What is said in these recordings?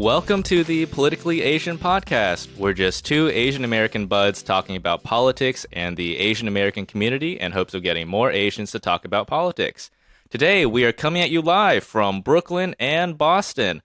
Welcome to the Politically Asian podcast. We're just two Asian American buds talking about politics and the Asian American community in hopes of getting more Asians to talk about politics. Today, we are coming at you live from Brooklyn and Boston.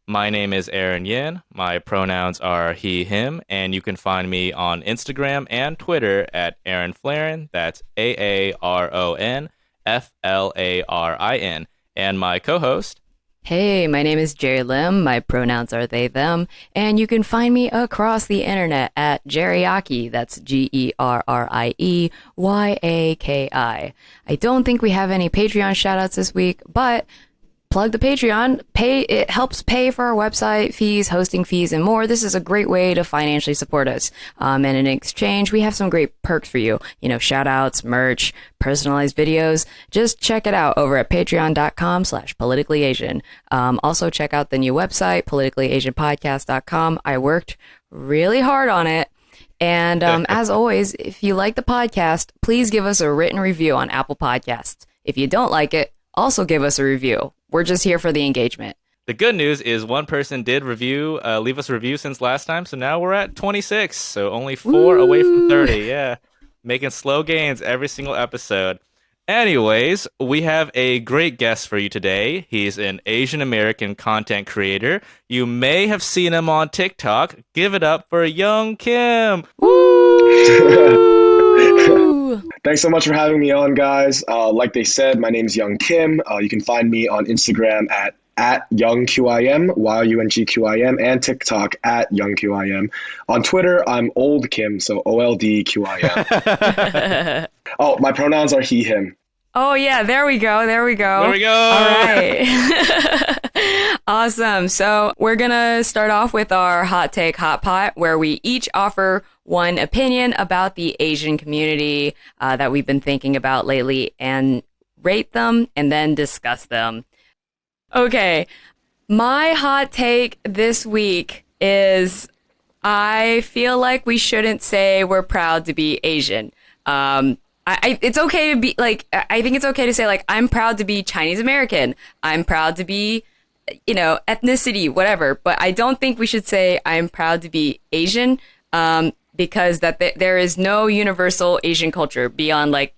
My name is Aaron Yin. My pronouns are he, him, and you can find me on Instagram and Twitter at Aaron Flarin. That's AARON FLARIN. And my co-host... Hey, my name is Jerry Lim. My pronouns are they, them. And you can find me across the internet at Jerryaki. That's GERRIEYAKI. I don't think we have any Patreon shoutouts this week, but plug the Patreon. It helps pay for our website fees, hosting fees, and more. This is a great way to financially support us. And in exchange, we have some great perks for you. You know, shout outs, merch, personalized videos. Just check it out over at patreon.com/politicallyasian. Also check out the new website, politicallyasianpodcast.com. I worked really hard on it. And as always, if you like the podcast, please give us a written review on Apple Podcasts. If you don't like it, also give us a review. We're just here for the engagement. The good news is one person did leave us a review since last time, so now we're at 26, so only 4 away from 30. Yeah, making slow gains every single episode. Anyways, we have a great guest for you today. He's an Asian American content creator. You may have seen him on TikTok. Give it up for Young Kim. Woo! Thanks so much for having me on, guys. Like they said, my name's Young Kim. You can find me on Instagram at YoungQIM, YUNGQIM, and TikTok at YoungQIM. On Twitter, I'm Old Kim, so OLDQIM. Oh, my pronouns are he, him. Oh, yeah, there we go. There we go. All right. Awesome. So we're going to start off with our hot take, hot pot, where we each offer one opinion about the Asian community that we've been thinking about lately and rate them and then discuss them. Okay, my hot take this week is I feel like we shouldn't say we're proud to be Asian. It's okay to be like, I think it's okay to say like, I'm proud to be Chinese American. I'm proud to be, you know, ethnicity, whatever. But I don't think we should say I'm proud to be Asian because there is no universal Asian culture beyond like,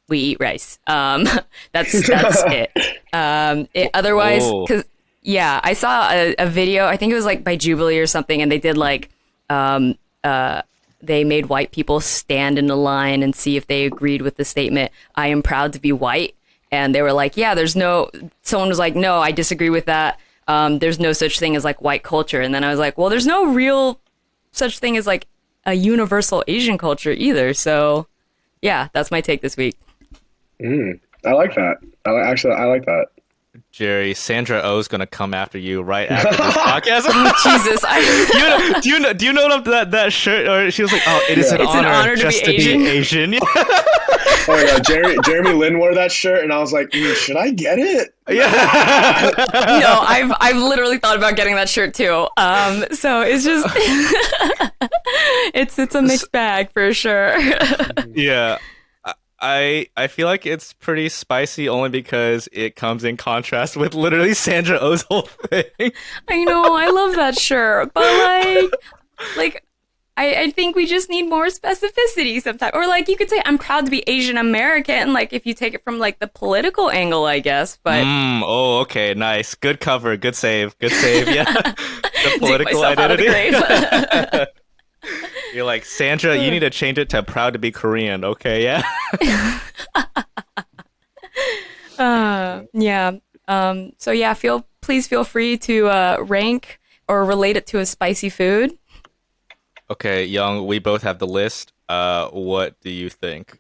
we eat rice. That's it. Otherwise, because I saw a video. I think it was like by Jubilee or something, and they did like they made white people stand in a line and see if they agreed with the statement, "I am proud to be white." And they were like, "Yeah, there's no." Someone was like, "No, I disagree with that. There's no such thing as like white culture." And then I was like, "Well, there's no real such thing as like a universal Asian culture either." So, yeah, that's my take this week. I like that. I like that. Jerry, Sandra O's gonna come after you right after this podcast. Jesus, do you know that shirt? Or she was like, "Oh, it's an honor just to be Asian." Oh my God, Jeremy Lin wore that shirt, and I was like, should I get it? Yeah. No, I've literally thought about getting that shirt too. So it's just it's a mixed bag for sure. Yeah. I feel like it's pretty spicy only because it comes in contrast with literally Sandra O's whole thing. I know, I love that shirt, but like I think we just need more specificity sometimes. Or like you could say I'm proud to be Asian American, like if you take it from like the political angle, I guess. But oh, okay, nice, good cover, good save, yeah. The political identity. You're like, Sandra, you need to change it to proud to be Korean. Okay, yeah. Yeah. So yeah, please feel free to rank or relate it to a spicy food. Okay, Young, we both have the list. What do you think?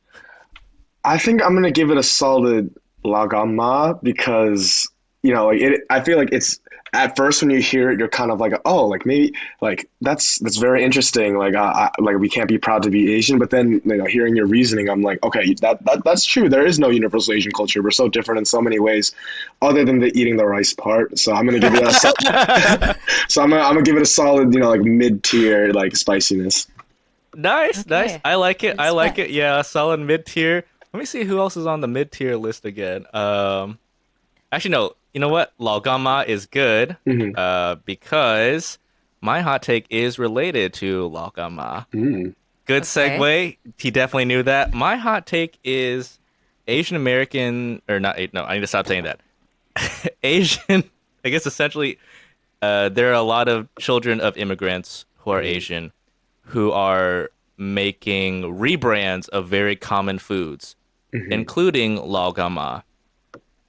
I think I'm gonna give it a solid lagama because I feel like it's at first when you hear it, you're kind of like, oh, like maybe like that's very interesting. Like like we can't be proud to be Asian, but then hearing your reasoning, I'm like, okay, that's true. There is no universal Asian culture. We're so different in so many ways, other than the eating the rice part. So I'm gonna give it I'm gonna give it a solid, like mid-tier like spiciness. Nice. I like it. Respect. Yeah, solid mid-tier. Let me see who else is on the mid-tier list again. Actually, no. you know what? Laogama is good Hmm. because my hot take is related to Laogama. Mm. Good Okay. segue. He definitely knew that. My hot take is Asian American, or not, no, I need to stop saying that. Asian, I guess essentially, there are a lot of children of immigrants who are Asian who are making rebrands of very common foods, Hmm. including Laogama.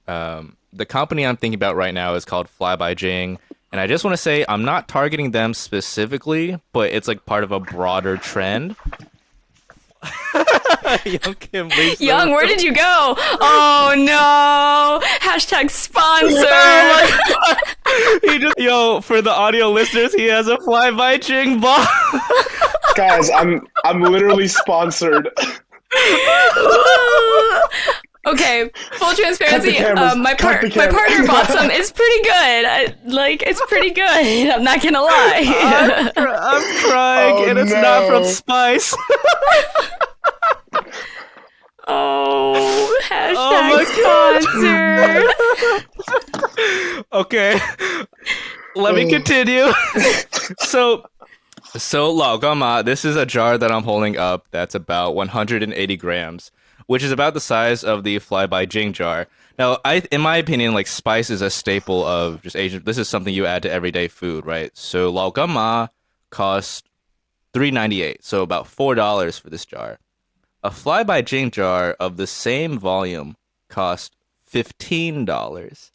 The company I'm thinking about right now is called Fly by Jing. And I just want to say I'm not targeting them specifically, but it's like part of a broader trend. Young Kim leaves the Young, where room. did you go? Oh no! Hashtag Oh sponsored. my god! Yo, for the audio listeners, he has a Fly by Jing box. Guys, I'm literally sponsored. Okay, full Cut the transparency. cameras. My Cut the my camera. partner bought some. It's pretty good. It's pretty good. I'm not gonna lie. I'm crying, Oh and it's not from no. Spice. Oh, Oh hashtag my god. sponsored. Okay, let me continue. So, Laogama, this is a jar that I'm holding up that's about 180 grams, which is about the size of the Fly by Jing jar. Now, in my opinion, like spice is a staple of just Asian. This is something you add to everyday food, right? So, Laogama costs 3.98, so about $4 for this jar. A Fly by Jing jar of the same volume cost $15.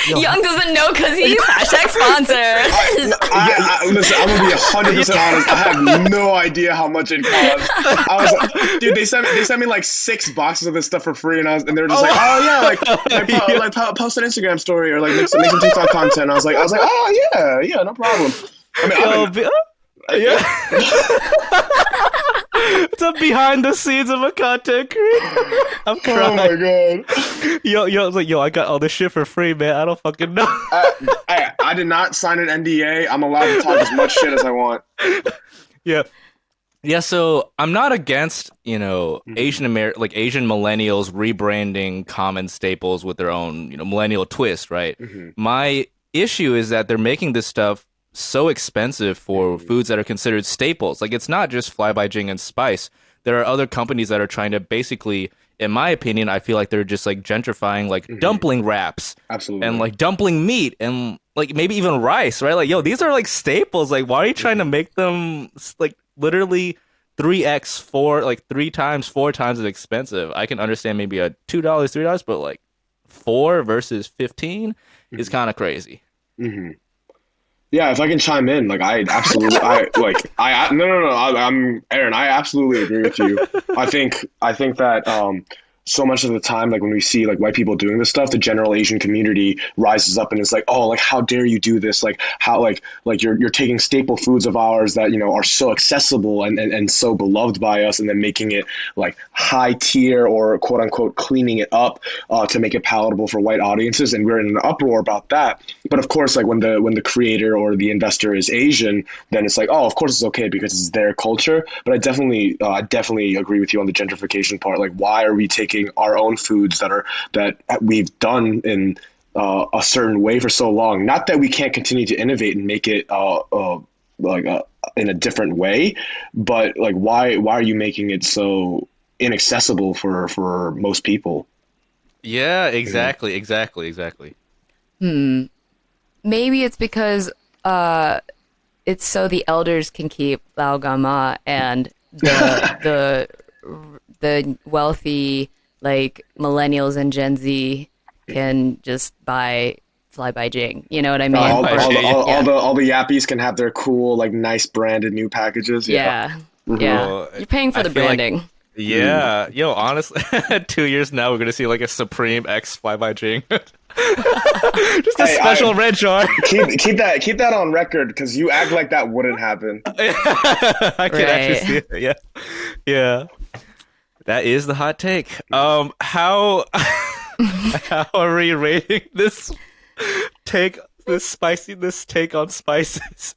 Yo, Young doesn't know because he's hashtag sponsored. Listen, I'm gonna be 100% honest. I have no idea how much it costs. I was like, dude, they sent me like 6 boxes of this stuff for free, and they were just like, oh yeah, post an Instagram story or like make some TikTok content. I was like, oh yeah, no problem. I mean, yo, I've been, yeah. It's a behind the scenes of a content creator. I'm oh crying. my god. I was like, I got all this shit for free, man. I don't fucking know. I did not sign an NDA. I'm allowed to talk as much shit as I want. Yeah. Yeah, so I'm not against, Mm-hmm. Asian millennials rebranding common staples with their own, millennial twist, right? Mm-hmm. My issue is that they're making this stuff so expensive for foods that are considered staples. Like, it's not just Fly by Jing and Spice. There are other companies that are trying to basically, in my opinion, I feel like they're just like gentrifying like dumpling wraps Absolutely. and like dumpling meat and like maybe even rice, right? Like, yo, these are like staples. Like, why are you trying to make them like literally 3x, like 3 times, 4 times as expensive? I can understand maybe a $2, $3, but like 4 versus 15 is kind of crazy. Mm-hmm. Yeah, if I can chime in, like I'm Aaron. I absolutely agree with you. I think that so much of the time, like when we see like white people doing this stuff, the general Asian community rises up and is like, oh, like how dare you do this? Like how like you're taking staple foods of ours that are so accessible and so beloved by us, and then making it like high tier or quote unquote cleaning it up to make it palatable for white audiences, and we're in an uproar about that. But of course, like when the creator or the investor is Asian, then it's like, oh, of course it's okay because it's their culture. But I definitely agree with you on the gentrification part. Like, why are we taking our own foods that we've done in a certain way for so long? Not that we can't continue to innovate and make it in a different way, but like why are you making it so inaccessible for most people? Yeah, exactly. Maybe it's because it's so the elders can keep Lao Gama and the wealthy like millennials and Gen Z can just buy Fly by Jing. You know what I mean? All, By all, Jay, all, yeah. all the yappies can have their cool, like nice branded new packages. Yeah. Mhm. Yeah. Well, You're paying for I the feel like- branding. Yeah, yo, honestly, 2 years now we're gonna see like a Supreme X Fly by Jing, just a Hey, special red jar. Keep that on record because you act like that wouldn't happen. I can actually Right. see it. Yeah, yeah, that is the hot take. How how are we rating this take on spices?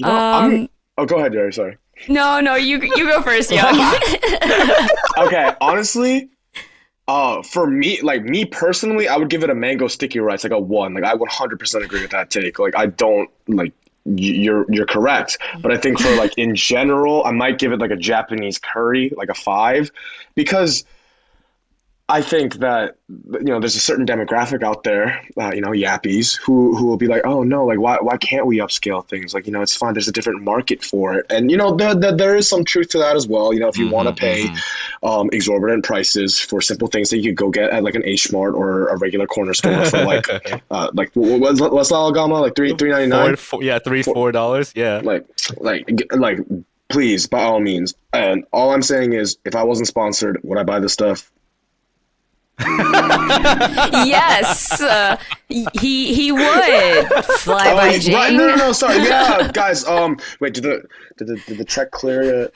Oh, go ahead, Jerry. Sorry. No, you go first, Young. Okay, honestly, For me, like me personally, I would give it a mango sticky rice, like a one. Like I 100% agree with that take. Like I don't like you're correct, but I think for like in general, I might give it like a Japanese curry, like a five, because I think that there's a certain demographic out there, yappies who will be like, oh no, like why can't we upscale things? Like it's fine. There's a different market for it, and there is some truth to that as well. If you want to pay exorbitant prices for simple things that you could go get at like an H Mart or a regular corner store for what's La Gama, like $3.99? Yeah, $3-4. Yeah. Like please, by all means. And all I'm saying is, if I wasn't sponsored, would I buy this stuff? Yes, he would fly by Jing. Right, no, sorry, yeah, guys. Wait, did the check clear yet?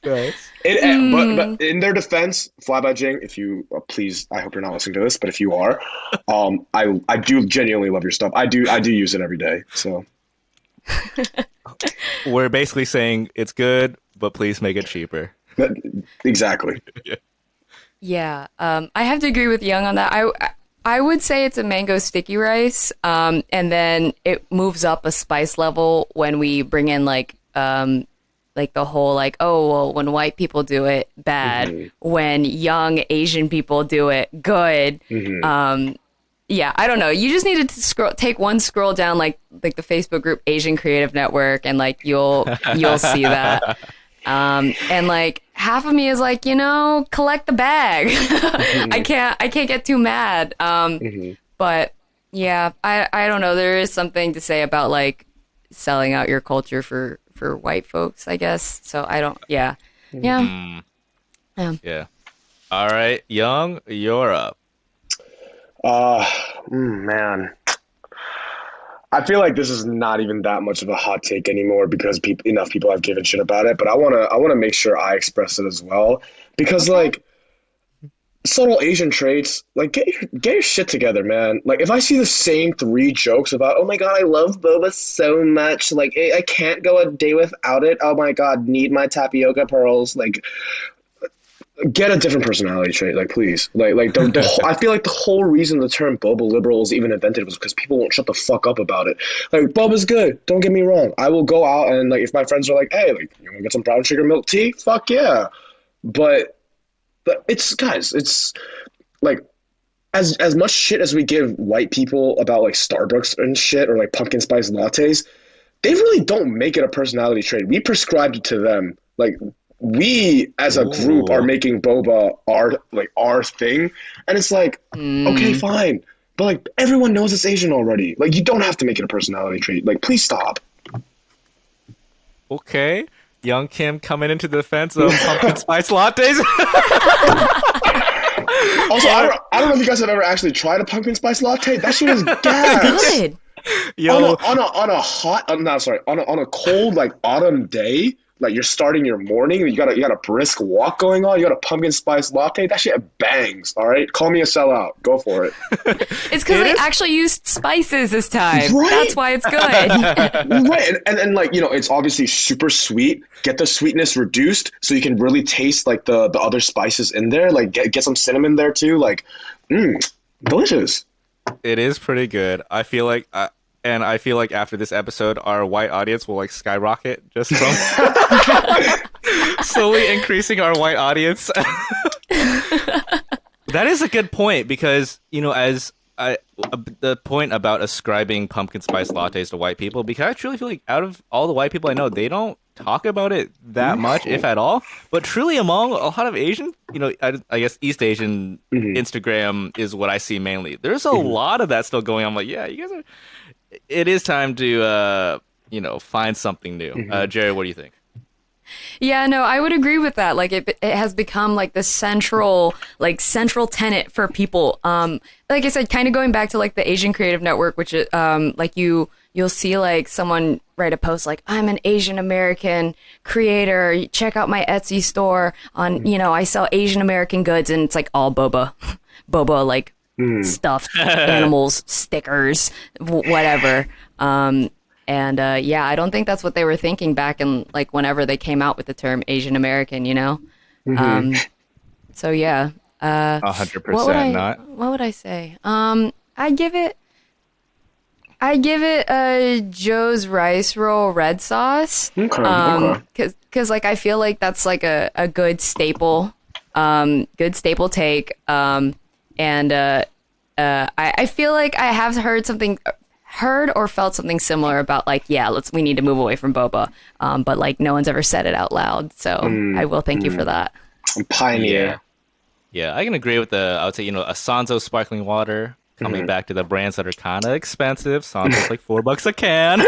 Nice. But in their defense, fly by Jing. If you please, I hope you're not listening to this, but if you are, I do genuinely love your stuff. I do use it every day. So we're basically saying it's good, but please make it cheaper. Exactly. Yeah, I have to agree with Young on that. I would say it's a mango sticky rice, and then it moves up a spice level when we bring in like the whole like, oh well, when white people do it, bad. When young Asian people do it, good. Yeah, I don't know. You just need to take one scroll down like the Facebook group Asian Creative Network, and like you'll see that. And like half of me is like, collect the bag. I can't get too mad. But yeah, I don't know. There is something to say about like selling out your culture for white folks, I guess. So I don't, yeah. Yeah. All right, Young, you're up. Man. I feel like this is not even that much of a hot take anymore because enough people have given shit about it. But I wanna make sure I express it as well because like subtle Asian traits, like get your shit together, man. Like if I see the same 3 jokes about, oh my god, I love boba so much, like I can't go a day without it. Oh my god, need my tapioca pearls, like. Get a different personality trait, like please. Like the whole, I feel like the whole reason the term boba liberal was even invented was because people won't shut the fuck up about it. Like boba's good, don't get me wrong. I will go out and like if my friends are like, hey, like you want to get some brown sugar milk tea? Fuck yeah. But it's guys, it's like as much shit as we give white people about like Starbucks and shit or like pumpkin spice lattes, they really don't make it a personality trait. We prescribed it to them. Like we as a group are making boba our thing, and it's like okay, fine, but like everyone knows it's Asian already. Like you don't have to make it a personality trait. Like please stop. Okay, Young Kim coming into the defense of pumpkin spice lattes. Also, I don't know if you guys have ever actually tried a pumpkin spice latte. That shit is gas. It's good. Yo. On a cold like autumn day. Like you're starting your morning, you got a brisk walk going on, you got a pumpkin spice latte, that shit bangs, all right? Call me a sellout. Go for it. It's because they actually used spices this time. Right? That's why it's good. Right. And like, it's obviously super sweet. Get the sweetness reduced so you can really taste like the other spices in there. Like get some cinnamon there too. Like, delicious. It is pretty good. I feel like after this episode, our white audience will like skyrocket just from slowly increasing our white audience. That is a good point because, the point about ascribing pumpkin spice lattes to white people, because I truly feel like out of all the white people I know, they don't talk about it that much, if at all. But truly among a lot of Asian, I guess East Asian Instagram is what I see mainly. There's a lot of that still going on. I'm like, yeah, you guys are... It is time to, find something new. Jerry, what do you think? Yeah, no, I would agree with that. Like it has become like the central tenet for people. Like I said, kind of going back to like the Asian Creative Network, which like you'll see like someone write a post like, I'm an Asian American creator. Check out my Etsy store on, I sell Asian American goods, and it's like all boba like stuffed animals, stickers, whatever. Yeah, I don't think that's what they were thinking back in like whenever they came out with the term Asian American, So yeah. What would 100% I not. what would I say? I give it a Joe's rice roll red sauce. Okay, okay. Cause like I feel like that's like a good staple take. And I feel like I have heard or felt something similar about like, yeah, we need to move away from boba. But like no one's ever said it out loud. So I will thank you for that. Pioneer. Yeah, I can agree with I would say, a Sanzo sparkling water. Coming back to the brands that are kind of expensive. Sanzo's like $4 a can.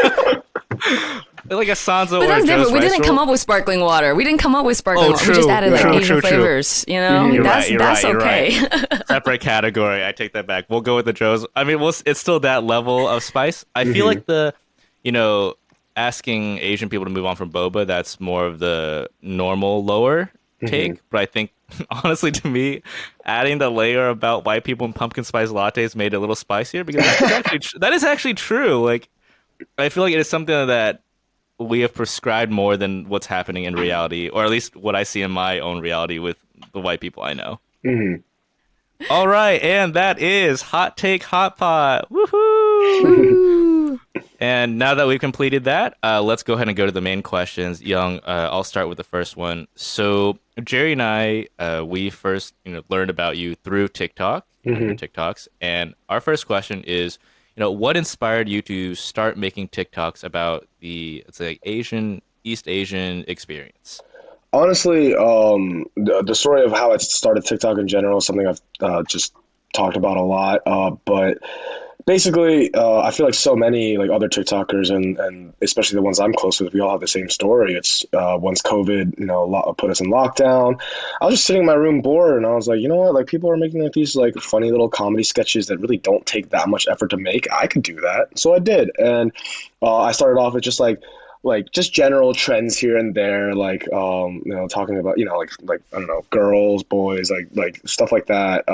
Like a Sanzo But or that's a Joe's different. We rice didn't roll. come up with sparkling water. We didn't come up with sparkling water. We True. just added like True, Asian true. flavors. You know, You're that's you're okay. right. Separate category. I take that back. We'll go with the Joe's. I mean, it's still that level of spice. I feel like asking Asian people to move on from boba, that's more of the normal lower take. But I think, honestly, to me, adding the layer about white people and pumpkin spice lattes made it a little spicier because that is actually true. Like, I feel like it is something that we have prescribed more than what's happening in reality, or at least what I see in my own reality with the white people I know. All right, and that is Hot Take Hot Pot. Woohoo! And now that we've completed that, let's go ahead and go to the main questions. Young, I'll start with the first one. So Jerry and I, we first learned about you through TikTok, your TikToks, and our first question is, what inspired you to start making TikToks about the East Asian experience? Honestly, the story of how I started TikTok in general is something I've just talked about a lot. But basically, I feel like so many like other TikTokers and especially the ones I'm close with, we all have the same story. It's once COVID, put us in lockdown. I was just sitting in my room bored, and I was like, you know what? Like people are making like these like funny little comedy sketches that really don't take that much effort to make. I could do that, so I did, and I started off with just just general trends here and there, like talking about like I don't know, girls, boys, like stuff like that.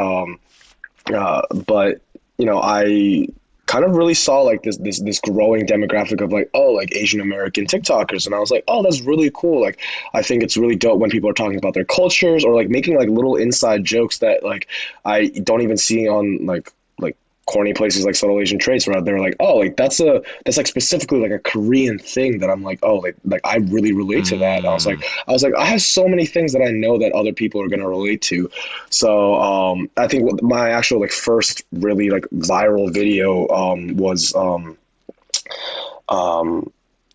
But I kind of really saw like this growing demographic of like, oh, like Asian American TikTokers, and I was like, oh, that's really cool. Like I think it's really dope when people are talking about their cultures or like making like little inside jokes that like I don't even see on like corny places like Subtle Asian Traits, where they're like, oh, like that's like specifically like a Korean thing that I'm like, oh, like I really relate to that. I was like I have so many things that I know that other people are gonna relate to. So I think what my actual like first really like viral video was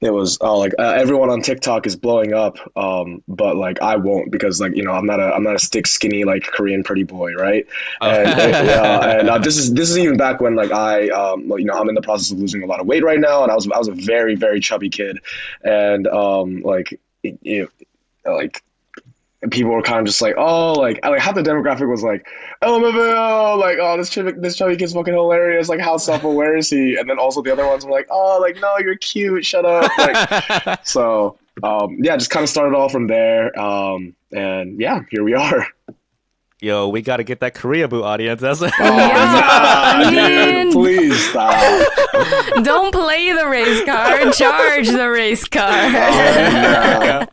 it was everyone on TikTok is blowing up, but like I won't, because like I'm not a stick skinny like Korean pretty boy, right? And this is even back when like I'm in the process of losing a lot of weight right now, and I was a very very chubby kid, and like people were kind of just like, oh, like half the demographic was like, LMFAO, like, oh, this chubby kid's fucking hilarious, like how self-aware is he? And then also the other ones were like, oh, like, no, you're cute, shut up. Like, so yeah, just kind of started all from there, and yeah, here we are. Yo, we got to get that Korea Boo audience. That's Dude, please stop. Don't play the race card, charge the race card.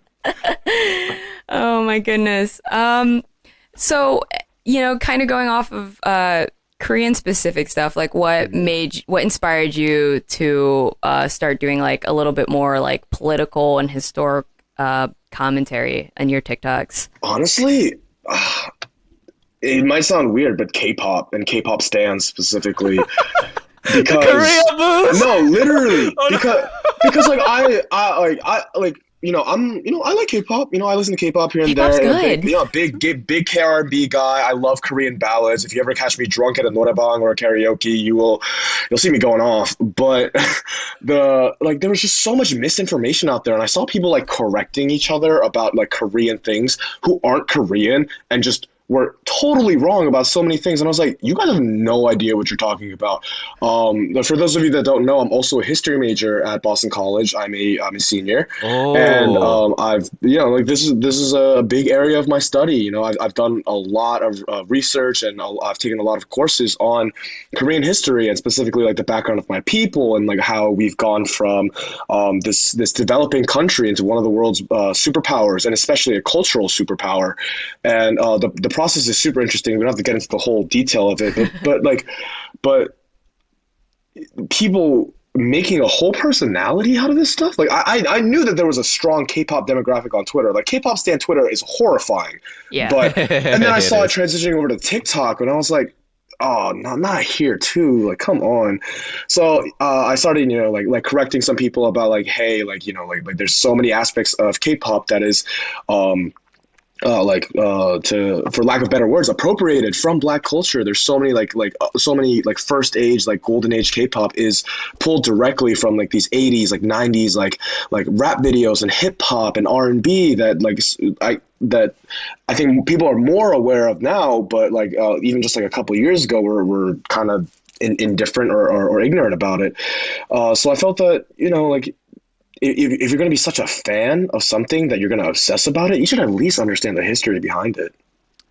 Oh my goodness. So, kind of going off of Korean specific stuff, like what inspired you to start doing like a little bit more like political and historic commentary on your TikToks? Honestly, it might sound weird, but K-pop and K-pop stans specifically. Because Korea Boos? No, literally. Because like I like K-pop. I listen to K-pop here and K-pop's there. good. Big K-R&B guy. I love Korean ballads. If you ever catch me drunk at a noraebang or a karaoke, you'll see me going off. But there was just so much misinformation out there, and I saw people like correcting each other about like Korean things who aren't Korean and just were totally wrong about so many things. And I was like, you guys have no idea what you're talking about. For those of you that don't know, I'm also a history major at Boston College. I'm a senior, and Oh. I've like this is a big area of my study. I've done a lot of research, and I've taken a lot of courses on Korean history, and specifically like the background of my people and like how we've gone from this developing country into one of the world's superpowers, and especially a cultural superpower. And the process is super interesting. We don't have to get into the whole detail of it, but people making a whole personality out of this stuff. Like I knew that there was a strong K-pop demographic on Twitter. Like K-pop stan Twitter is horrifying. Yeah. But and then I It saw it is. transitioning over to TikTok, and I was like, oh, not here too. Like, come on. So I started, like correcting some people about like, hey, like, like there's so many aspects of K-pop that is, to for lack of better words, appropriated from Black culture. There's so many so many like first age, like golden age K-pop is pulled directly from like these 80s, like 90s, like rap videos and hip hop and R&B that I think people are more aware of now, but like even just like a couple of years ago, we're kind of indifferent or ignorant about it. So I felt that like if you're going to be such a fan of something that you're going to obsess about it, you should at least understand the history behind it.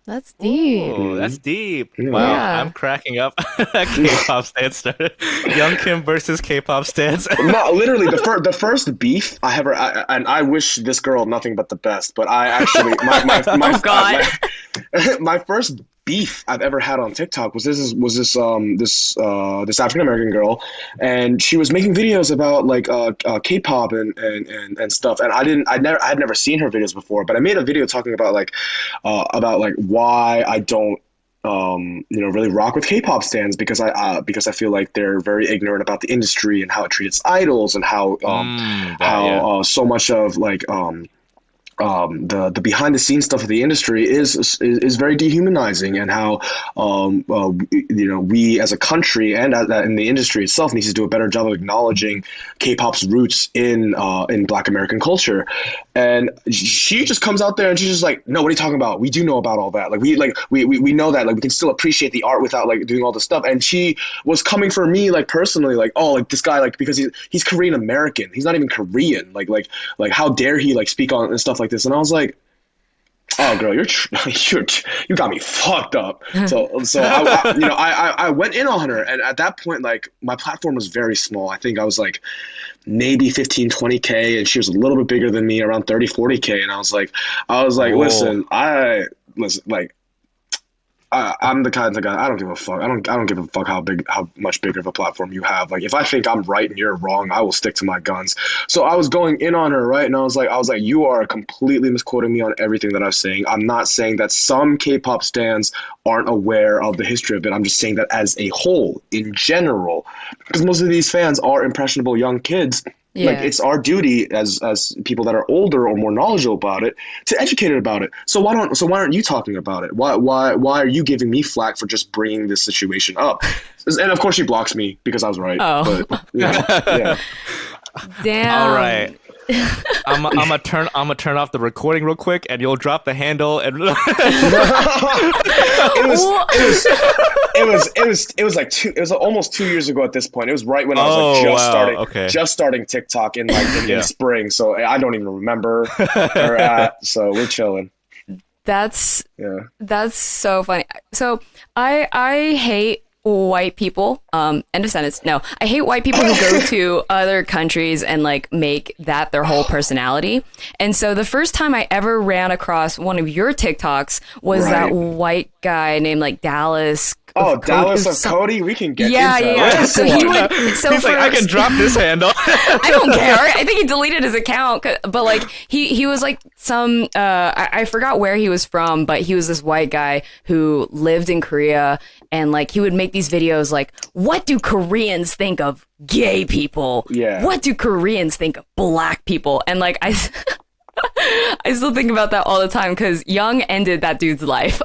That's deep. Oh, that's deep. Yeah. Wow, Yeah. I'm cracking up. K-pop stance started. Young Kim versus K-pop stance. No, literally the first beef I ever, and I wish this girl nothing but the best, but I actually my Oh, God. my first beef I've ever had on TikTok was this African American girl, and she was making videos about like K-pop and stuff, and I'd never seen her videos before, but I made a video talking about like why I don't really rock with K-pop stans, because I feel like they're very ignorant about the industry and how it treats idols, and how Yeah. so much of like the behind the scenes stuff of the industry is very dehumanizing, and how we as a country and in the industry itself needs to do a better job of acknowledging K-pop's roots in Black American culture. And she just comes out there and she's just like, no, what are you talking about? We do know about all that. Like we know that, like we can still appreciate the art without like doing all this stuff. And she was coming for me like personally, like, oh, like this guy, like because he's Korean American, he's not even Korean, like how dare he like speak on and stuff like this. And I was like, oh, girl, you got me fucked up. So I went in on her, and at that point, like my platform was very small. I think I was like maybe 15, 20K, and she was a little bit bigger than me, around 30, 40K. And I was like, Whoa. listen, like I'm the kind of guy, I don't give a fuck. I don't give a fuck how much bigger of a platform you have. Like if I think I'm right and you're wrong, I will stick to my guns. So I was going in on her, right? And I was like, you are completely misquoting me on everything that I'm saying. I'm not saying that some K-pop stans aren't aware of the history of it. I'm just saying that as a whole, in general, because most of these fans are impressionable young kids. Yeah. Like it's our duty as people that are older or more knowledgeable about it to educate it about it. So why aren't you talking about it? Why are you giving me flack for just bringing this situation up? And of course she blocks me because I was right. Oh. But yeah. Damn. All right. I'm gonna turn off the recording real quick, and you'll drop the handle. And it was like almost 2 years ago at this point. It was right when I was like just starting TikTok in in spring. So I don't even remember where we're at. So we're chilling. That's so funny. So I hate white people, end of sentence. No, I hate white people who go to other countries and like make that their whole personality. And so the first time I ever ran across one of your TikToks was that white guy named like Dallas. Oh, Dallas of Cody, we can get into yeah. So he would. So he's like, I can drop this handle. I don't care. I think he deleted his account, but like he was like some I forgot where he was from, but he was this white guy who lived in Korea, and like he would make these videos like, what do Koreans think of gay people? Yeah. What do Koreans think of Black people? And like I still think about that all the time because Young ended that dude's life.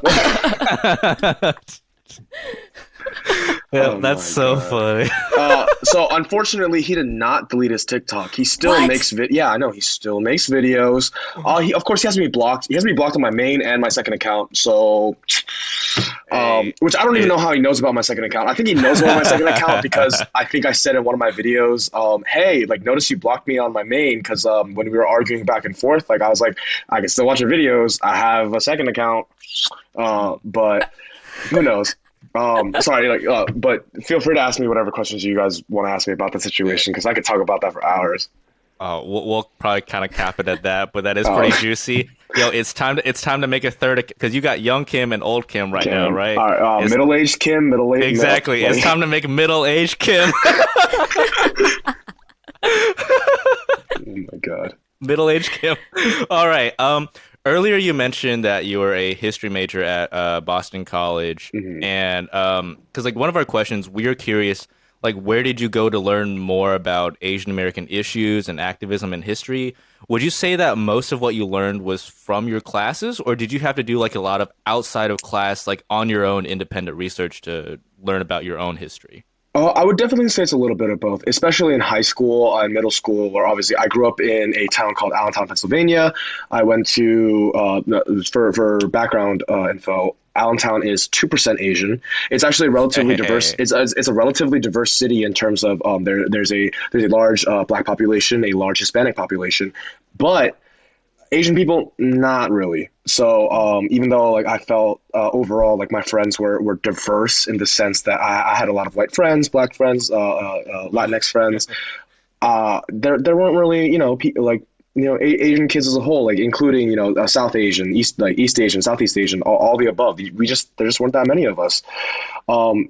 Yeah, Oh that's my so God. funny. So unfortunately, he did not delete his TikTok. He still What? makes Yeah, I know he still makes videos. Of course he has me blocked. He has me blocked on my main and my second account. So, Hey, which I don't even know it. how he knows about my second account. I think he knows about my second account because I think I said in one of my videos, "Hey, like notice you blocked me on my main because when we were arguing back and forth, like I was like, I can still watch your videos. I have a second account, but." Who knows? Sorry, but feel free to ask me whatever questions you guys want to ask me about the situation because I could talk about that for hours. We'll probably kind of cap it at that, but that is Oh, pretty juicy. Yo, it's time to make a third because you got young Kim and old Kim right now, Kim. right? All right, It's middle-aged Kim, exactly. It's like, time to make middle-aged Kim. oh my God. Middle-aged Kim. All right. Earlier you mentioned that you were a history major at Boston College, Mhm. and because like one of our questions, we are curious, like where did you go to learn more about Asian American issues and activism in history? Would you say that most of what you learned was from your classes, or did you have to do like a lot of outside of class, like on your own independent research to learn about your own history? I would definitely say it's a little bit of both, especially in high school and middle school, where obviously I grew up in a town called Allentown, Pennsylvania. I went to, for background info, Allentown is 2% Asian. It's actually relatively diverse. Hey. It's a relatively diverse city in terms of there's a large black population, a large Hispanic population, but Asian people, not really. So even though like I felt overall like my friends were diverse in the sense that I had a lot of white friends, black friends, Latinx friends, there weren't really like Asian kids as a whole, like including South Asian, East Asian, Southeast Asian, all the above. We just there just weren't that many of us.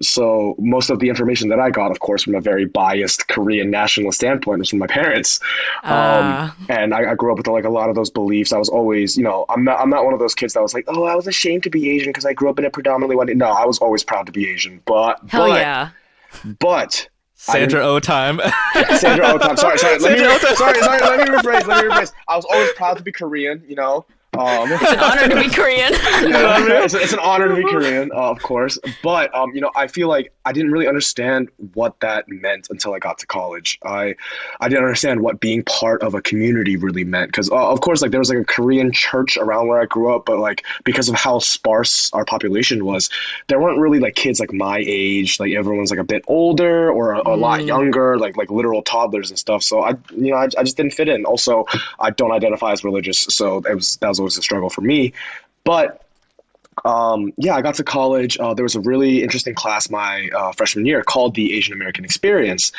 So most of the information that I got, of course, from a very biased Korean nationalist standpoint, was from my parents. Uh, And I grew up with like a lot of those beliefs. I was always, I'm not one of those kids that was like, oh, I was ashamed to be Asian because I grew up in a predominantly white. No, I was always proud to be Asian. hell yeah. But I didn't. Sandra O time. Yeah, Sandra Oh, time. Sorry. Sandra O time. Sorry. Let me rephrase. I was always proud to be Korean. It's an honor to be Korean. Yeah, it's an honor to be Korean, of course. But I feel like I didn't really understand what that meant until I got to college. I didn't understand what being part of a community really meant because, of course, like there was like a Korean church around where I grew up, but like because of how sparse our population was, there weren't really like kids like my age. Like everyone's like a bit older or a lot younger, like literal toddlers and stuff. So I just didn't fit in. Also, I don't identify as religious, so that was always a struggle for me. But yeah, I got to college. There was a really interesting class my freshman year called the Asian American Experience,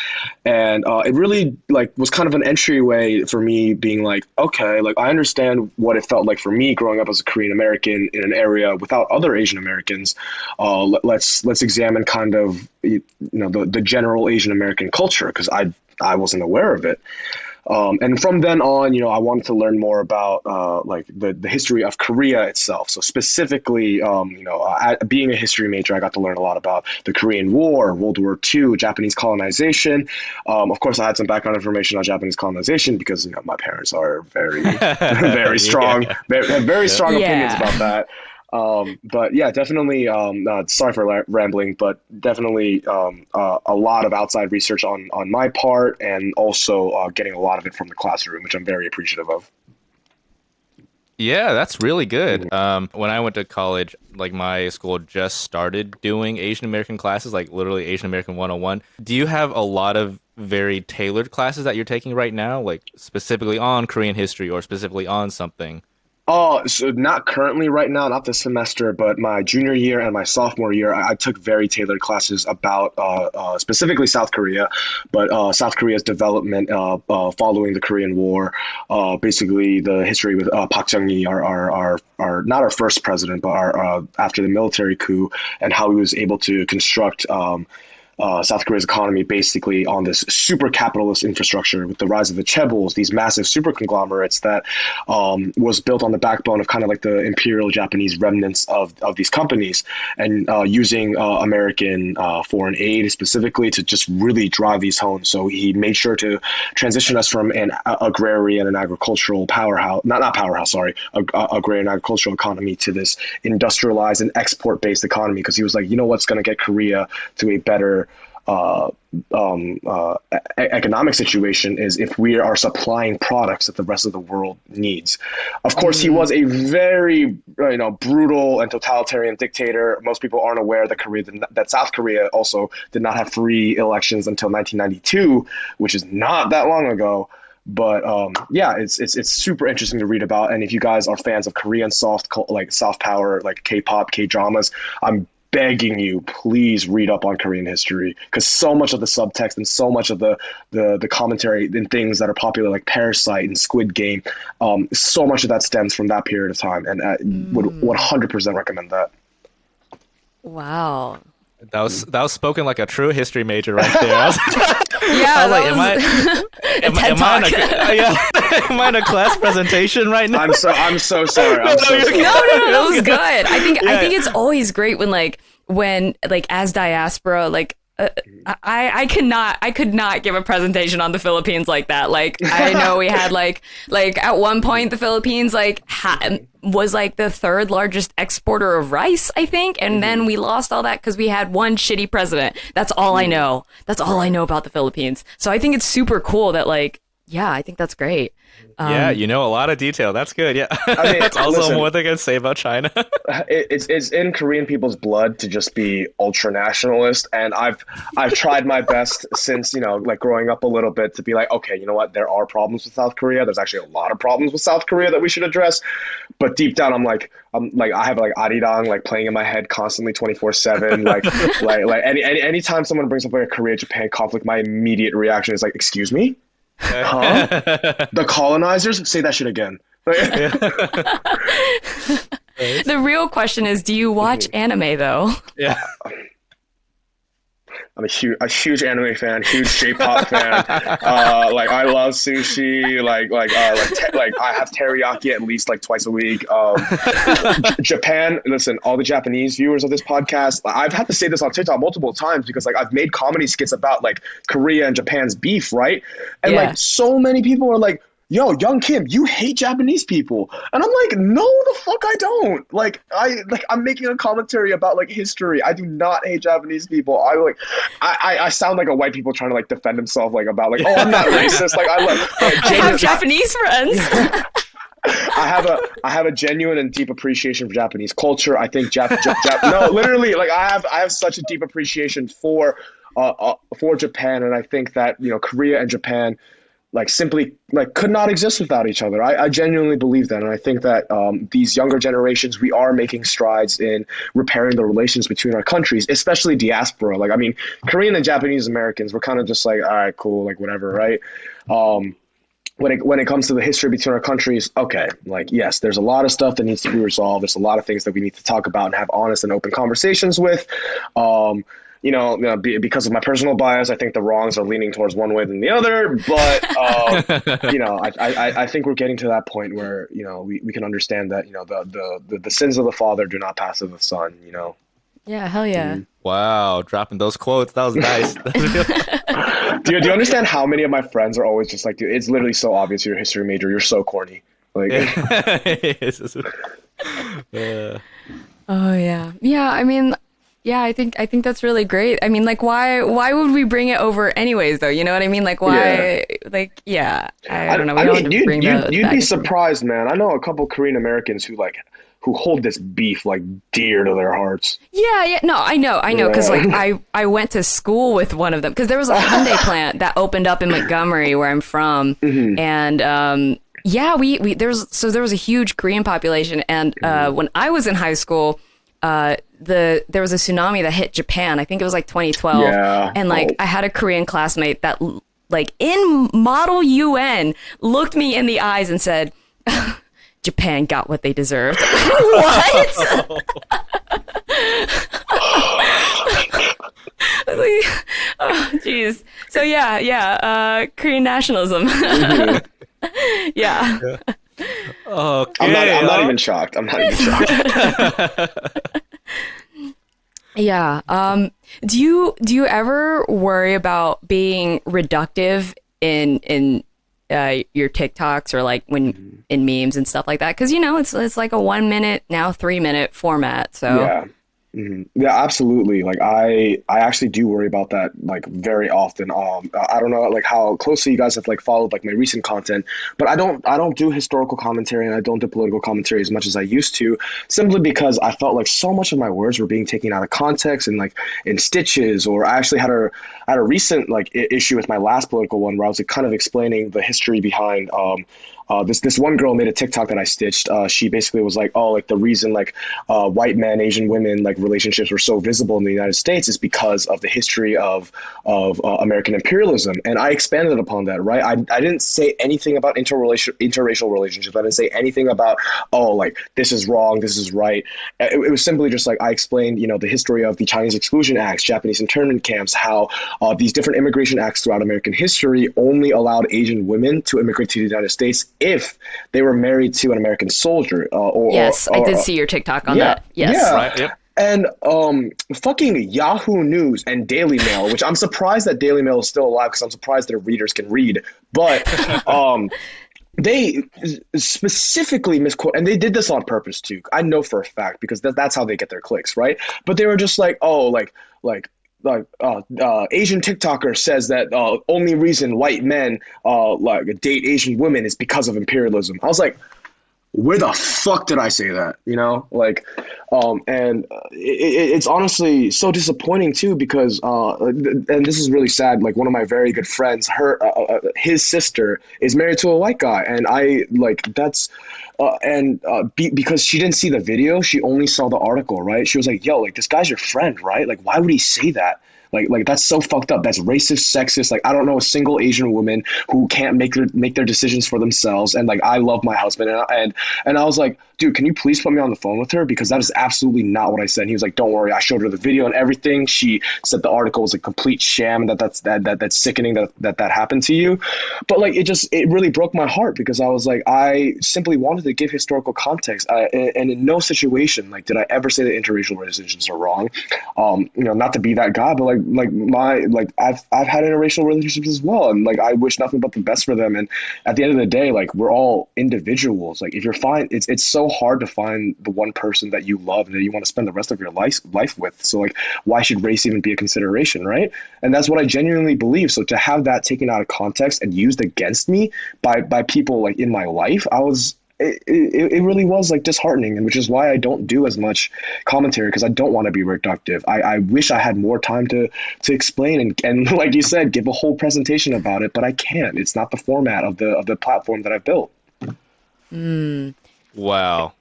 and it really like was kind of an entryway for me, being like, okay, like I understand what it felt like for me growing up as a Korean American in an area without other Asian Americans. Let's examine kind of the general Asian American culture because I wasn't aware of it. And from then on, I wanted to learn more about like the history of Korea itself. So specifically, being a history major, I got to learn a lot about the Korean War, World War II, Japanese colonization. Of course, I had some background information on Japanese colonization because my parents are very, very strong, Yeah. very Yeah. strong opinions Yeah. about that. But yeah, definitely. Sorry for rambling, but definitely a lot of outside research on my part, and also getting a lot of it from the classroom, which I'm very appreciative of. Yeah, that's really good. When I went to college, like my school just started doing Asian American classes, like literally Asian American 101. Do you have a lot of very tailored classes that you're taking right now, like specifically on Korean history or specifically on something? Oh, so not currently right now, not this semester, but my junior year and my sophomore year, I took very tailored classes about specifically South Korea, but South Korea's development following the Korean War, basically the history with Park Chung-hee, our not our first president, but our after the military coup, and how he was able to construct South Korea's economy basically on this super capitalist infrastructure with the rise of the chaebols, these massive super conglomerates that was built on the backbone of kind of like the imperial Japanese remnants of these companies, and using American foreign aid specifically to just really drive these home. So he made sure to transition us from an agrarian and agricultural powerhouse, not powerhouse, sorry, agrarian agricultural economy to this industrialized and export-based economy, because he was like, you know what's going to get Korea to a better economic situation is if we are supplying products that the rest of the world needs. Of course, he was a very brutal and totalitarian dictator. Most people aren't aware that South Korea also did not have free elections until 1992, which is not that long ago. But it's super interesting to read about. And if you guys are fans of Korean soft power, like K-pop, K-dramas, I'm begging you, please read up on Korean history, because so much of the subtext and so much of the commentary and things that are popular, like Parasite and Squid Game, so much of that stems from that period of time, and I would 100% recommend that. Wow. That was spoken like a true history major right there. I was am I in a class presentation right now? I'm so sorry. No, that was good. I think it's always great when as diaspora, I could not give a presentation on the Philippines like that. Like, I know we had like at one point the Philippines was the third largest exporter of rice, I think, and then we lost all that because we had one shitty president. That's all I know. That's all I know about the Philippines. So I think it's super cool that I think that's great. You know a lot of detail. That's good. Yeah, I mean, that's also more they can say about China. It's in Korean people's blood to just be ultra nationalist, and I've tried my best since growing up a little bit to be like, okay, you know what? There are problems with South Korea. There's actually a lot of problems with South Korea that we should address. But deep down, I have arirang playing in my head constantly 24/7. Anytime someone brings up a Korea-Japan conflict, my immediate reaction is excuse me. Huh? The colonizers? Say that shit again. The real question is, do you watch anime though? Yeah. I'm a huge anime fan, huge J-pop fan. I love sushi. I have teriyaki at least twice a week. Japan. Listen, all the Japanese viewers of this podcast, I've had to say this on TikTok multiple times because I've made comedy skits about Korea and Japan's beef, right? And so many people are like, yo, Young Kim, you hate Japanese people. And I'm like, no, the fuck I don't. I'm making a commentary about history. I do not hate Japanese people. I sound like a white people trying to defend himself about oh, I'm not racist. I have Japanese friends. I have a genuine and deep appreciation for Japanese culture. I think no, literally, I have such a deep appreciation for Japan, and I think that Korea and Japan simply could not exist without each other. I genuinely believe that, and I think that these younger generations, we are making strides in repairing the relations between our countries, especially diaspora. Korean and Japanese Americans, we're kind of just all right, cool, whatever, right? When it comes to the history between our countries, okay, yes, there's a lot of stuff that needs to be resolved. There's a lot of things that we need to talk about and have honest and open conversations with. Because of my personal bias, I think the wrongs are leaning towards one way than the other. But, I think we're getting to that point where, we can understand that, the sins of the father do not pass to the son, Yeah, hell yeah. Wow, dropping those quotes. That was nice. Do you understand how many of my friends are always just dude, it's literally so obvious you're a history major. You're so corny. Oh, yeah. Yeah, I mean... Yeah, I think that's really great. I mean, why would we bring it over anyways, though? You know what I mean? Why? Yeah. I don't know. You'd be surprised, man. I know a couple Korean Americans who hold this beef dear to their hearts. Yeah. No, I know. Because I went to school with one of them because there was a Hyundai plant that opened up in Montgomery, where I'm from, and there was a huge Korean population, and when I was in high school. There was a tsunami that hit Japan. I think it was 2012. Yeah. And I had a Korean classmate that in Model UN looked me in the eyes and said, Japan got what they deserved. What? Like, oh, jeez. So Korean nationalism. Yeah. Okay. I'm not even shocked. I'm not even shocked. Yeah. Do you ever worry about being reductive in your TikToks or like when in memes and stuff like that? Because it's like a 1 minute now 3 minute format. So Yeah. Yeah, absolutely. Like I actually do worry about that like very often. I don't know like how closely you guys have like followed like my recent content, but I don't do historical commentary and I don't do political commentary as much as I used to, simply because I felt like so much of my words were being taken out of context and like in stitches. Or I actually had a recent like issue with my last political one where I was like kind of explaining the history behind this one girl made a TikTok that I stitched. She basically was like, oh, like the reason like white men, Asian women, like relationships were so visible in the United States is because of the history of American imperialism. And I expanded upon that, right? I didn't say anything about interracial relationships. I didn't say anything about, oh, like this is wrong, this is right. It was simply just like I explained, the history of the Chinese Exclusion Acts, Japanese internment camps, how these different immigration acts throughout American history only allowed Asian women to immigrate to the United States if they were married to an American soldier. yes, I did see your TikTok on Yeah, that. Yes. yeah. Right. Yep. And fucking Yahoo News and Daily Mail, which I'm surprised that Daily Mail is still alive because I'm surprised their readers can read. But they specifically misquote, and they did this on purpose too. I know for a fact because that's how they get their clicks, right? But they were just like, oh, Asian TikToker says that only reason white men like date Asian women is because of imperialism. I was like, where the fuck did I say that? And it's honestly so disappointing too because, and this is really sad. Like one of my very good friends, his sister is married to a white guy, and I like that's. Because she didn't see the video, she only saw the article, right? She was like, yo, like this guy's your friend, right? Like, why would he say that? Like that's so fucked up. That's racist, sexist. Like I don't know a single Asian woman who can't make their decisions for themselves. And like I love my husband, and I was like, dude, can you please put me on the phone with her because that is absolutely not what I said. And he was like, don't worry, I showed her the video and everything. She said the article was a complete sham. That's sickening that happened to you. But like it really broke my heart because I was like, I simply wanted to give historical context. And in no situation like did I ever say that interracial relationships are wrong. Not to be that guy, but I've had interracial relationships as well, and like I wish nothing but the best for them. And at the end of the day, like we're all individuals. Like if you're fine, it's so hard to find the one person that you love and that you want to spend the rest of your life with. So like why should race even be a consideration, right? And that's what I genuinely believe. So to have that taken out of context and used against me by people like in my life, it really was like disheartening, and which is why I don't do as much commentary because I don't want to be reductive. I wish I had more time to explain and like you said, give a whole presentation about it, but I can't. It's not the format of the platform that I built. Wow.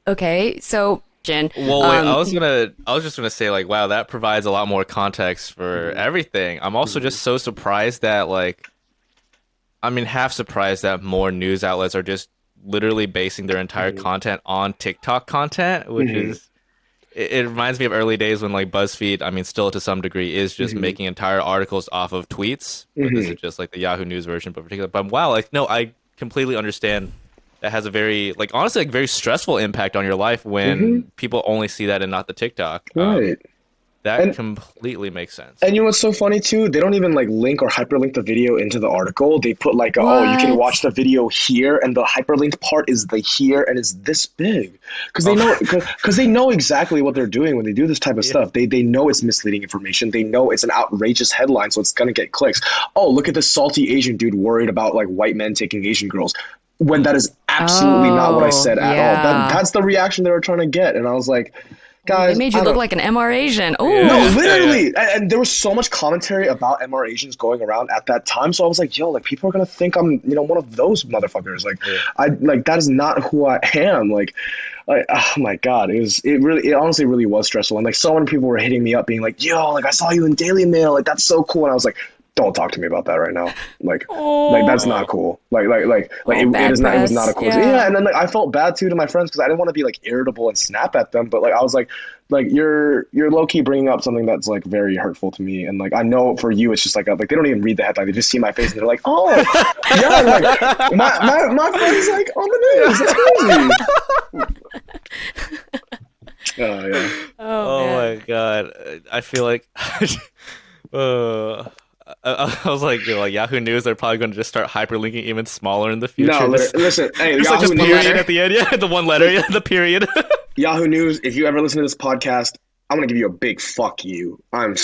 Okay, so Jen. Well, wait, I was just gonna say, like, wow, that provides a lot more context for everything. I'm also just so surprised that, like, half surprised that more news outlets are just literally basing their entire content on TikTok content, which is, it reminds me of early days when, like, BuzzFeed, still to some degree, is just making entire articles off of tweets. But this is just, like, the Yahoo News version, but particular. But wow, like, no, I completely understand. That has a very, like, honestly, like, very stressful impact on your life when people only see that and not the TikTok. Right. That completely makes sense. And you know what's so funny too? They don't even like link or hyperlink the video into the article. They put like, oh, you can watch the video here, and the hyperlinked part is the here, and it's this big because they know exactly what they're doing when they do this type of stuff. They know it's misleading information. They know it's an outrageous headline, so it's gonna get clicks. Oh, look at this salty Asian dude worried about like white men taking Asian girls. When that is absolutely not what I said at all. That's the reaction they were trying to get, and I was like, guys, they made you look like an MR Asian. Oh, no, literally. And there was so much commentary about MR Asians going around at that time. So I was like, yo, like people are gonna think I'm, one of those motherfuckers. Like, that is not who I am. Like, oh my God, it honestly really was stressful. And like so many people were hitting me up being like, yo, like I saw you in Daily Mail. Like that's so cool. And I was like, don't talk to me about that right now. Like Oh, that's not cool. oh, It bad is not. It was press. not a cool. Yeah. Yeah, and then like I felt bad too to my friends because I didn't want to be like irritable and snap at them. But like I was like you're low key bringing up something that's like very hurtful to me. And like I know for you it's just like they don't even read the headline. They just see my face and they're like, oh yeah, like my friend's like on the news. That's crazy. Oh yeah. Oh Man. my god, I feel like I was like, Yahoo News, they're probably going to just start hyperlinking even smaller in the No, future. Just, listen. Hey, just like the Yahoo period News. at the end, yeah, the one letter, yeah, the period. Yahoo News. If you ever listen to this podcast, I'm gonna give you a big fuck you. I'm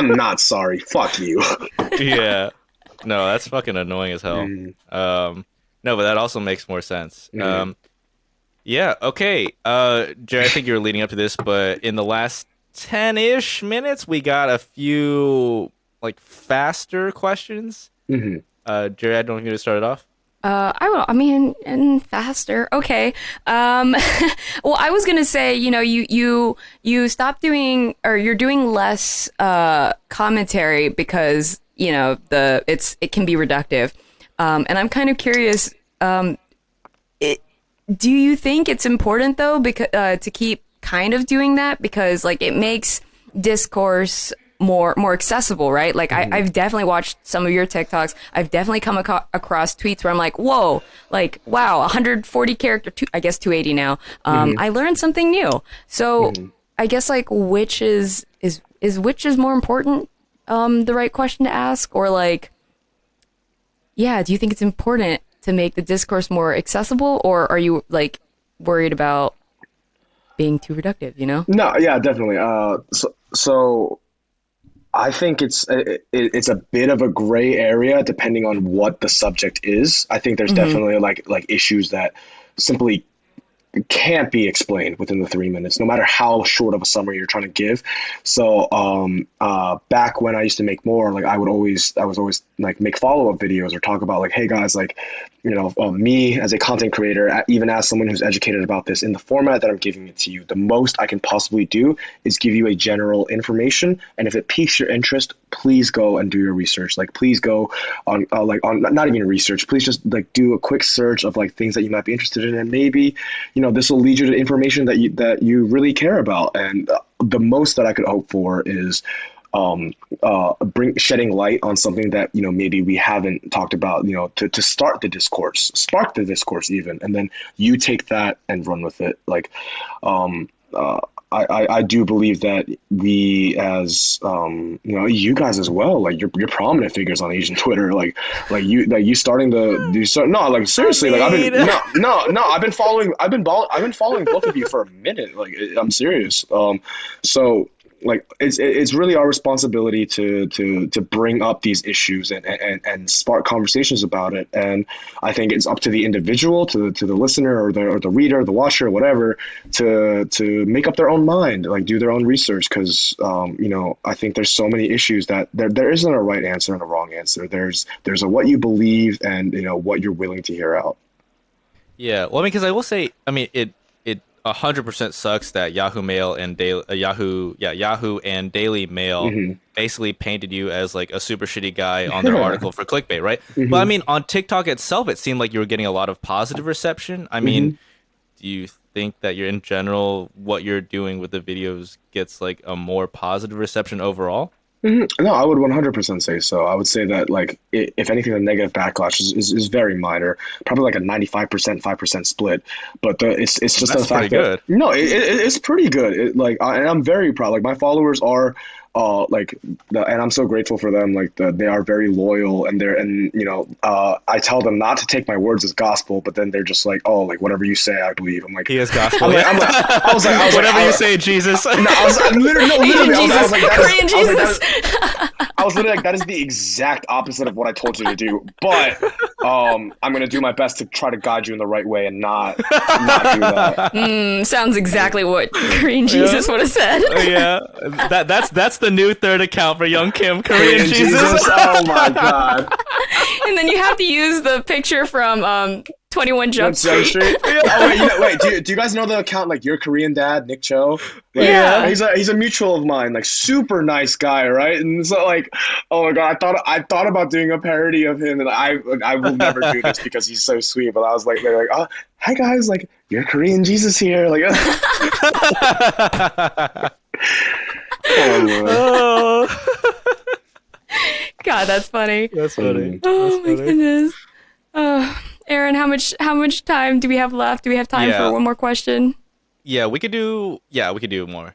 not sorry. Fuck you. Yeah, no, that's fucking annoying as hell. Mm, No, but that also makes more sense. mm. Yeah, okay. Jerry, I think you were leading up to this, but in the last 10-ish minutes, we got a few like faster questions. Mm-hmm. Jerry, I don't know if you want to start it off. I will. I mean, and faster. Okay. Well, I was gonna say, you stop doing, or you're doing less commentary because it can be reductive. And I'm kind of curious. Do you think it's important though, because to keep kind of doing that because like it makes discourse more accessible, right? Like I've definitely watched some of your TikToks. I've definitely come across tweets where I'm like, whoa, like wow, 140 character, I guess 280 now. I learned something new. So I guess like which is more important? The right question to ask, or like, yeah, do you think it's important to make the discourse more accessible, or are you like worried about being too reductive? No, yeah, definitely. So I think it's a bit of a gray area depending on what the subject is. I think there's definitely like issues that simply can't be explained within the 3 minutes, no matter how short of a summary you're trying to give. So back when I used to make more, like I was always like make follow-up videos or talk about like, hey guys, like, me as a content creator, even as someone who's educated about this, in the format that I'm giving it to you, the most I can possibly do is give you a general information. And if it piques your interest, please go and do your research. Like, please go on not even research. Please just like do a quick search of like things that you might be interested in, and maybe, this will lead you to information that you really care about. And the most that I could hope for is shedding light on something that maybe we haven't talked about, to start the discourse, spark the discourse even, and then you take that and run with it. Like I do believe that we, as you guys as well, like you're prominent figures on Asian Twitter, like you starting to do so. No, like seriously, like I've been following both of you for a minute. Like I'm serious. So like it's really our responsibility to bring up these issues and spark conversations about it. And I think it's up to the individual, to the listener or the reader, the watcher, whatever, to make up their own mind, like do their own research. Because I think there's so many issues that there isn't a right answer and a wrong answer. There's a what you believe and what you're willing to hear out. Yeah, well, I mean, because I will say, I mean, it 100% sucks that Yahoo Mail and Yahoo and Daily Mail basically painted you as like a super shitty guy on their article for clickbait, right? But I mean, on TikTok itself, it seemed like you were getting a lot of positive reception. I mean, do you think that you're in general, what you're doing with the videos gets like a more positive reception overall? No, I would 100% say so. I would say that, like, if anything, the negative backlash is very minor, probably like a 95%, 5% split. But it's just That's the fact pretty good. that no, it's pretty good. And I'm very proud. Like my followers are and I'm so grateful for them. Like they are very loyal, and I tell them not to take my words as gospel, but then they're just like, oh, like whatever you say, I believe. I'm like, He is gospel. I was like, whatever you say, Jesus. No, I'm literally, no, literally, Jesus, I was like, Korean Jesus. I was literally like, that is the exact opposite of what I told you to do. But I'm gonna do my best to try to guide you in the right way and not do that. Sounds exactly what Korean Jesus would have said. Yeah, that's the new third account for Young Kim, Korean Jesus. Oh my god. And then you have to use the picture from 21 Jump Street. Oh wait. Do you guys know the account like Your Korean Dad, Nick Cho? Like, Yeah. he's a mutual of mine, like super nice guy, right? And so like, oh my god, I thought about doing a parody of him, and I will never do this because he's so sweet. But I was like, they're like, oh, hi guys, like Your Korean Jesus here, like. Oh. God, that's funny. That's funny. Oh my goodness. Aaron, how much time do we have left? Do we have time for one more question? Yeah, we could do more.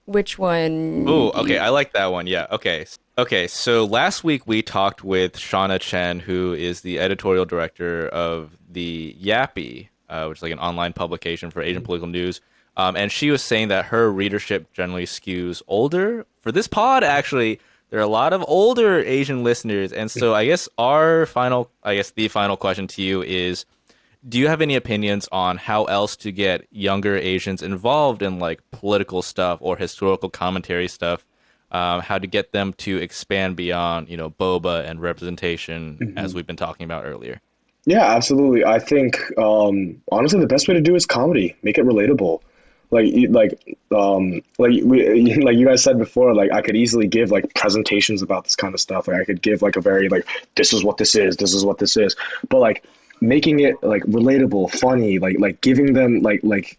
Which one? Oh, okay. I like that one. Yeah. Okay. Okay. So last week we talked with Shauna Chen, who is the editorial director of the Yappy, which is like an online publication for Asian political news. And she was saying that her readership generally skews older. For this pod, actually, there are a lot of older Asian listeners. And so I guess the final question to you is, do you have any opinions on how else to get younger Asians involved in like political stuff or historical commentary stuff? How to get them to expand beyond, boba and representation, as we've been talking about earlier? Yeah, absolutely. I think honestly, the best way to do is comedy. Make it relatable. Like you guys said before, like I could easily give like presentations about this kind of stuff. Like I could give like a very like this is what this is, but like making it like relatable, funny, like giving them like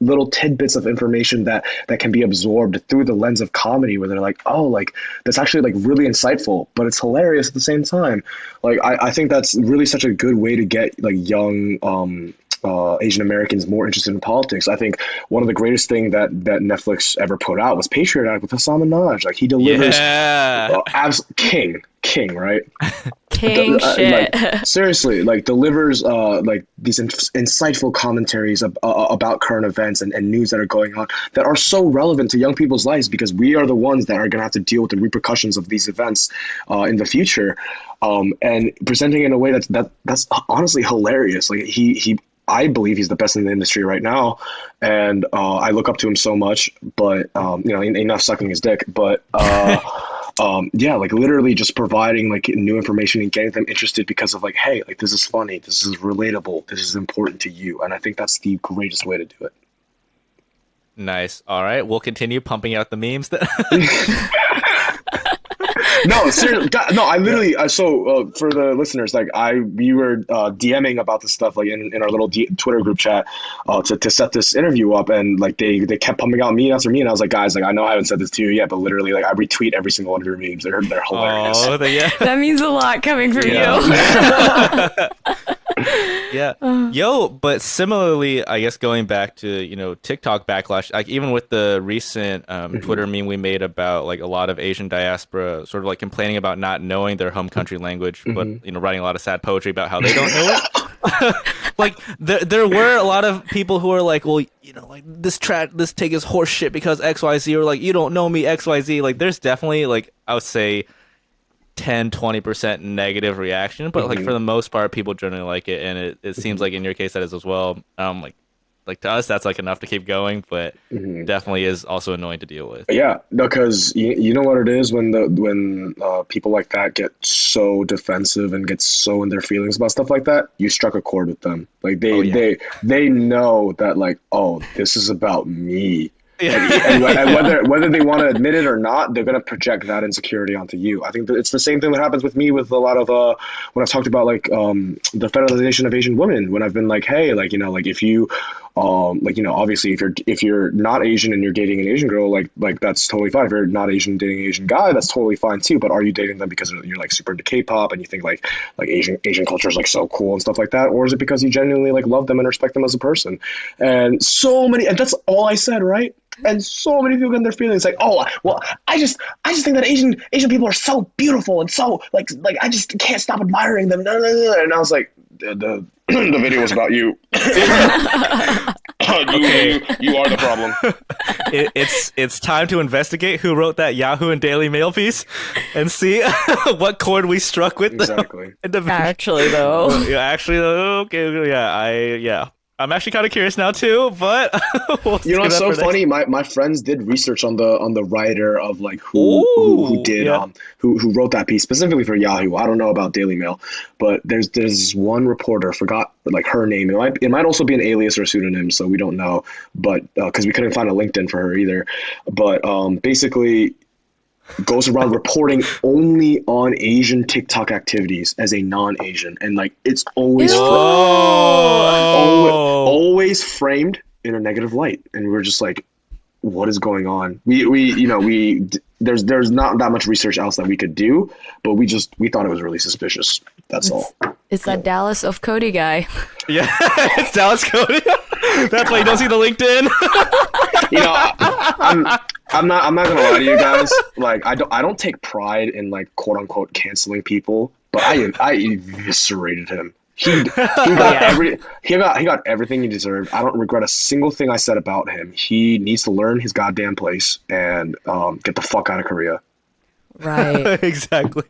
little tidbits of information that can be absorbed through the lens of comedy, where they're like, oh, like that's actually like really insightful, but it's hilarious at the same time. Like I think that's really such a good way to get like young Asian Americans more interested in politics. I think one of the greatest thing that Netflix ever put out was Patriot Act with Hassan Minaj. Like he delivers king, right? King shit. Like, seriously, like delivers like these insightful commentaries about current events and news that are going on that are so relevant to young people's lives, because we are the ones that are going to have to deal with the repercussions of these events in the future, and presenting in a way that's honestly hilarious. Like I believe he's the best in the industry right now, and I look up to him so much. But enough sucking his dick. But like literally just providing like new information and getting them interested because of like, hey, like this is funny, this is relatable, this is important to you, and I think that's the greatest way to do it. Nice. All right, we'll continue pumping out the memes. No, seriously, no. I literally for the listeners, like we were DMing about this stuff like in our little Twitter group chat to set this interview up, and like they kept pumping out meme after me, and I was like, guys, like I know I haven't said this to you yet, but literally like I retweet every single one of your memes. They're hilarious. Oh, yeah. That means a lot coming from you. Yeah. Yo, but similarly, I guess going back to, TikTok backlash, like even with the recent Twitter meme we made about like a lot of Asian diaspora sort of like complaining about not knowing their home country language, but, writing a lot of sad poetry about how they don't know it. Like there were a lot of people who are like, well, like this take is horse shit because XYZ, or like, you don't know me XYZ. Like there's definitely like, I would say 10-20% negative reaction, but like for the most part people generally like it, and it seems like in your case that is as well. Like to us that's like enough to keep going, but definitely is also annoying to deal with. Yeah, because you know what it is when people like that get so defensive and get so in their feelings about stuff like that, you struck a chord with them. Like they know that like, oh, this is about me. And whether they want to admit it or not, they're going to project that insecurity onto you. I think that it's the same thing that happens with me with a lot of when I've talked about like the federalization of Asian women, when I've been like, hey, like, like if you obviously if you're not Asian and you're dating an Asian girl, like that's totally fine. If you're not Asian dating an Asian guy, that's totally fine too. But are you dating them because you're like super into K-pop and you think like Asian culture is like so cool and stuff like that, or is it because you genuinely like love them and respect them as a person? And that's all I said, right? And so many people get in their feelings like, oh, well, I just think that Asian people are so beautiful and so like I just can't stop admiring them. And I was like, the video was about you. You are the problem. It's time to investigate who wrote that Yahoo and Daily Mail piece and see what chord we struck with. Exactly. Actually, though. Okay. Yeah. I'm actually kind of curious now too, but we'll You know save what's that so for next. funny? My friends did research on the writer of like who Oh, did yeah. who wrote that piece specifically for Yahoo. I don't know about Daily Mail, but there's one reporter, forgot like her name. It might also be an alias or a pseudonym, so we don't know. But because we couldn't find a LinkedIn for her either. But basically goes around reporting only on Asian TikTok activities as a non-Asian, and like it's always Ew. Whoa. always framed in a negative light, and we're just like, what is going on? We there's not that much research else that we could do, but we thought it was really suspicious. That's all. It's that Dallas of Cody guy. Yeah, it's Dallas Cody. That's why you don't see the LinkedIn. I'm not gonna lie to you guys. Like I don't take pride in like quote unquote canceling people, but I eviscerated him. He got everything he deserved. I don't regret a single thing I said about him. He needs to learn his goddamn place and get the fuck out of Korea. Right. Exactly.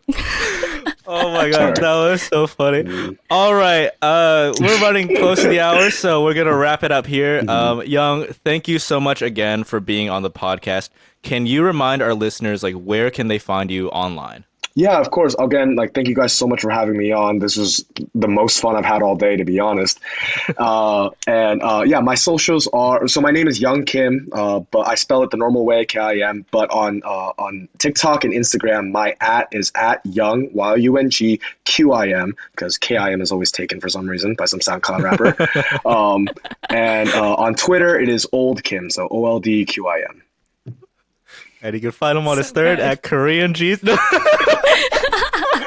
Oh my Sorry. god, that was so funny. All right, we're running close to the hour, so we're gonna wrap it up here. Young, thank you so much again for being on the podcast. Can you remind our listeners like where can they find you online? Yeah, of course. Again, like, thank you guys so much for having me on. This was the most fun I've had all day, to be honest. Yeah, my socials are, so my name is Young Kim, but I spell it the normal way, Kim. But on TikTok and Instagram, my is at Young, YUNG QIM, because KIM is always taken for some reason by some SoundCloud rapper. And on Twitter, it is Old Kim, so OLDQIM. And you can find him on his third at Korean G's.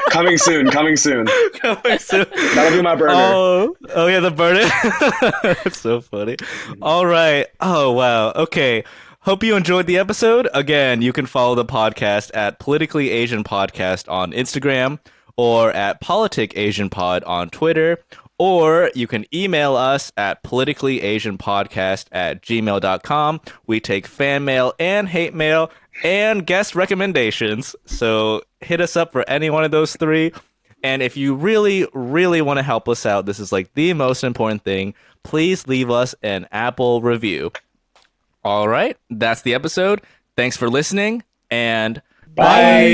Coming soon, coming soon. Coming soon. That'll be my burner. Oh yeah, the burner. That's so funny. All right. Oh wow. Okay. Hope you enjoyed the episode. Again, you can follow the podcast at Politically Asian Podcast on Instagram or at Politic Asian Pod on Twitter. Or you can email us at politicallyasianpodcast@gmail.com. We take fan mail and hate mail and guest recommendations. So hit us up for any one of those three. And if you really, really want to help us out, this is like the most important thing. Please leave us an Apple review. All right. That's the episode. Thanks for listening and bye.